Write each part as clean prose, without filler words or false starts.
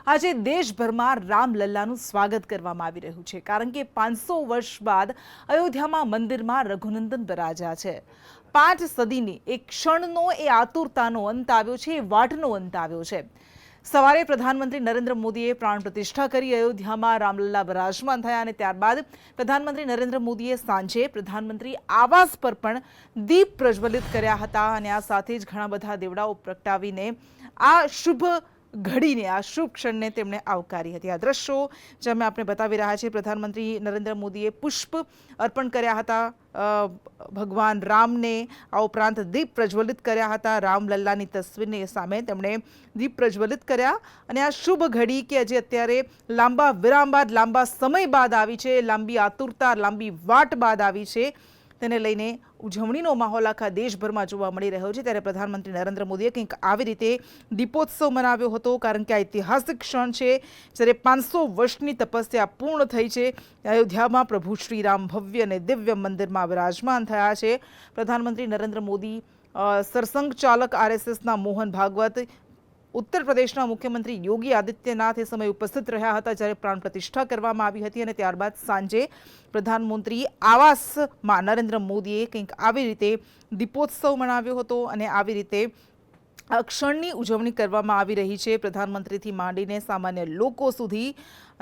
આજે દેશભરમાં રામલલ્લાનું સ્વાગત કરવામાં આવી રહ્યું છે, કારણ કે 500 વર્ષ બાદ અયોધ્યામાં મંદિરમાં રઘુનંદન બિરાજ્યા છે। 5 સદીની એક ક્ષણનો એ આતુરતાનો અંત આવ્યો છે, એ વાટનો અંત આવ્યો છે। સવારે પ્રધાનમંત્રી નરેન્દ્ર મોદીએ પ્રાણ પ્રતિષ્ઠા કરી અયોધ્યામાં રામલલ્લા બિરાજમાન થયા અને ત્યારબાદ પ્રધાનમંત્રી નરેન્દ્ર મોદીએ સાંજે પ્રધાનમંત્રી આવાસ પર પણ દીપ પ્રજ્વલિત કર્યા હતા અને આ સાથે જ ઘણા બધા દેવડાઓ પ્રગટાવીને આ શુભ ઘડીને, આ શુભ ક્ષણને તેમણે આવકારી હતી। આ દ્રશ્યો જે અમે આપણે બતાવી રહ્યા છીએ, પ્રધાનમંત્રી નરેન્દ્ર મોદીએ પુષ્પ અર્પણ કર્યા હતા ભગવાન રામને, આ ઉપરાંત દીપ પ્રજ્વલિત કર્યા હતા રામલલ્લાની તસવીરની સામે તેમણે દીપ પ્રજ્વલિત કર્યા અને આ શુભ ઘડી કે જે અત્યારે લાંબા વિરામ બાદ, લાંબા સમય બાદ આવી છે, લાંબી આતુરતા, લાંબી વાટ બાદ આવી છે, તેને લઈને ઉજવણીનો માહોલ આખા દેશભરમાં જોવા મળી રહ્યો છે। ત્યારે પ્રધાનમંત્રી નરેન્દ્ર મોદીએ કંઈક આવી રીતે દીપોત્સવ મનાવ્યો હતો, કારણ કે આ ઐતિહાસિક ક્ષણ છે જ્યારે 500 વર્ષની તપસ્યા પૂર્ણ થઈ છે। અયોધ્યામાં પ્રભુ શ્રીરામ ભવ્ય અને દિવ્ય મંદિરમાં વિરાજમાન થયા છે। પ્રધાનમંત્રી નરેન્દ્ર મોદી, સરસંઘ ચાલક RSSના મોહન ભાગવત, ઉત્તર પ્રદેશના મુખ્યમંત્રી યોગી આદિત્યનાથ એ સમયે ઉપસ્થિત રહ્યા હતા જ્યારે પ્રાણ પ્રતિષ્ઠા કરવામાં આવી હતી અને ત્યારબાદ સાંજે પ્રધાનમંત્રી આવાસમાં નરેન્દ્ર મોદીએ કંઈક આવી રીતે દીપોત્સવ મનાવ્યો હતો અને આવી રીતે આ ક્ષણની ઉજવણી કરવામાં આવી રહી છે, પ્રધાનમંત્રીથી માંડીને સામાન્ય લોકો સુધી।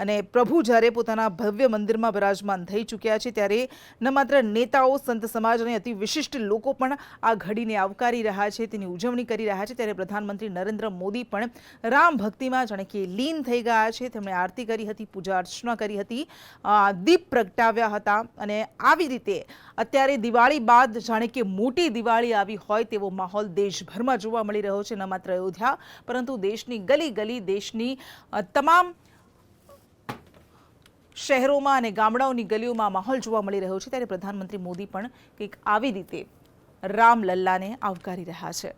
અને પ્રભુ જ્યારે પોતાના ભવ્ય મંદિરમાં બિરાજમાન થઈ ચૂક્યા છે ત્યારે ન માત્ર નેતાઓ, સંત સમાજ અને અતિ વિશિષ્ટ લોકો પણ આ ઘડીને આવકારી રહ્યા છે, તેની ઉજવણી કરી રહ્યા છે। ત્યારે પ્રધાનમંત્રી નરેન્દ્ર મોદી પણ રામ ભક્તિમાં જાણે કે લીન થઈ ગયા છે। તેમણે આરતી કરી હતી, પૂજા અર્ચના કરી હતી, દીપ પ્રગટાવ્યા હતા અને આવી રીતે અત્યારે દિવાળી બાદ જાણે કે મોટી દિવાળી આવી હોય તેવો માહોલ દેશભરમાં જોવા મળી રહ્યો છે। ન માત્ર અયોધ્યા પરંતુ દેશની ગલી ગલી, દેશની તમામ શહેરોમાં અને ગામડાઓની ગલીઓમાં માહોલ જોવા મળી રહ્યો છે। ત્યારે પ્રધાનમંત્રી મોદી પણ કંઈક આવી રીતે રામલલ્લાને આવકારી રહ્યા છે।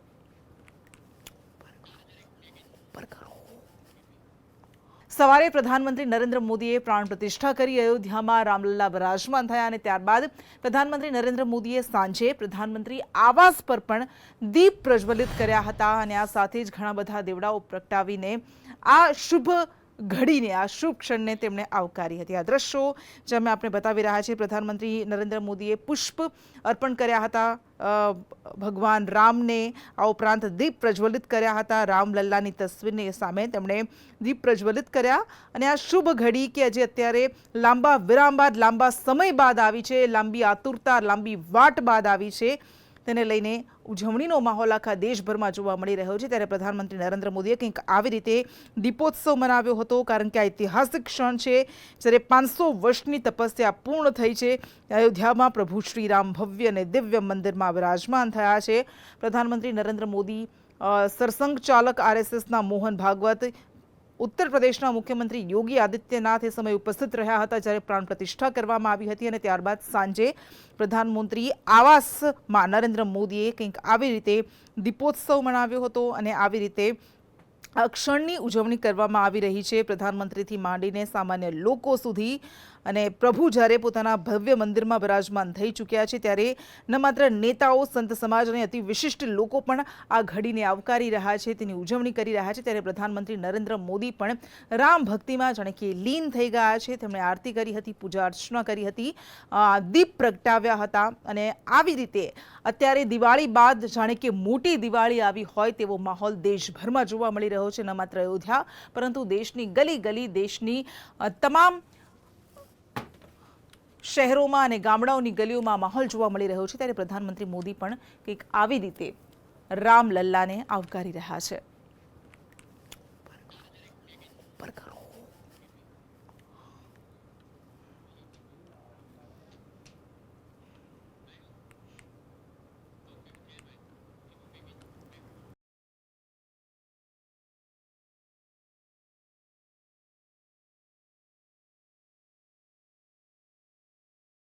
સવારે પ્રધાનમંત્રી નરેન્દ્ર મોદીએ પ્રાણ પ્રતિષ્ઠા કરી અયોધ્યામાં રામલલ્લા બિરાજમાન થયા અને ત્યારબાદ પ્રધાનમંત્રી નરેન્દ્ર મોદીએ સાંજે પ્રધાનમંત્રી આવાસ પર પણ દીપ પ્રજ્વલિત કર્યા હતા અને આ સાથે જ ઘણા બધા દેવડાઓ પ્રગટાવીને આ શુભ ઘડીને, આ શુભ ક્ષણને તેમણે આવકારી હતી। આ દ્રશ્યો જે અમે આપણે બતાવી રહ્યા છીએ, પ્રધાનમંત્રી નરેન્દ્ર મોદીએ પુષ્પ અર્પણ કર્યા હતા ભગવાન રામને, આ ઉપરાંત દીપ પ્રજ્વલિત કર્યા હતા રામલલ્લાની તસવીરની સામે તેમણે દીપ પ્રજ્વલિત કર્યા અને આ શુભ ઘડી કે જે અત્યારે લાંબા વિરામ બાદ, લાંબા સમય બાદ આવી છે, લાંબી આતુરતા, લાંબી વાટ બાદ આવી છે, તેને લઈને ઉજવણીનો માહોલ આખા દેશભરમાં જોવા મળી રહ્યો છે। ત્યારે પ્રધાનમંત્રી નરેન્દ્ર મોદીએ કંઈક આવી રીતે દીપોત્સવ મનાવ્યો હતો, કારણ કે આ ઐતિહાસિક ક્ષણ છે જ્યારે 500 વર્ષની તપસ્યા પૂર્ણ થઈ છે। અયોધ્યામાં પ્રભુ શ્રીરામ ભવ્ય અને દિવ્ય મંદિરમાં વિરાજમાન થયા છે। પ્રધાનમંત્રી નરેન્દ્ર મોદી, સરસંઘ ચાલક RSSના મોહન ભાગવત, ઉત્તર પ્રદેશના મુખ્યમંત્રી યોગી આદિત્યનાથ એ સમયે ઉપસ્થિત રહ્યા હતા જ્યારે પ્રાણ પ્રતિષ્ઠા કરવામાં આવી હતી અને ત્યારબાદ સાંજે પ્રધાનમંત્રી આવાસમાં નરેન્દ્ર મોદીએ કંઈક આવી રીતે દીપોત્સવ મનાવ્યો હતો અને આવી રીતે આ ક્ષણની ઉજવણી કરવામાં આવી રહી છે, પ્રધાનમંત્રીથી માંડીને સામાન્ય લોકો સુધી। અને પ્રભુ જ્યારે પોતાના ભવ્ય મંદિરમાં બિરાજમાન થઈ ચૂક્યા છે ત્યારે ન માત્ર નેતાઓ, સંત સમાજ અને અતિ વિશિષ્ટ લોકો પણ આ ઘડીને આવકારી રહ્યા છે, તેની ઉજવણી કરી રહ્યા છે। ત્યારે પ્રધાનમંત્રી નરેન્દ્ર મોદી પણ રામ ભક્તિમાં જાણે કે લીન થઈ ગયા છે, તેમણે આરતી કરી હતી, પૂજા અર્ચના કરી હતી, દીપ પ્રગટાવ્યા હતા અને આવી રીતે અત્યારે દિવાળી બાદ જાણે કે મોટી દિવાળી આવી હોય તેવો માહોલ દેશભરમાં જોવા મળી રહ્યો છે। ન માત્ર અયોધ્યા પરંતુ દેશની ગલી ગલી, દેશની તમામ શહેરોમાં અને ગામડાઓની ગલીઓમાં માહોલ જોવા મળી રહ્યો છે। ત્યારે પ્રધાનમંત્રી મોદી પણ કંઈક આવી રીતે રામલલ્લાને આવકારી રહ્યા છે।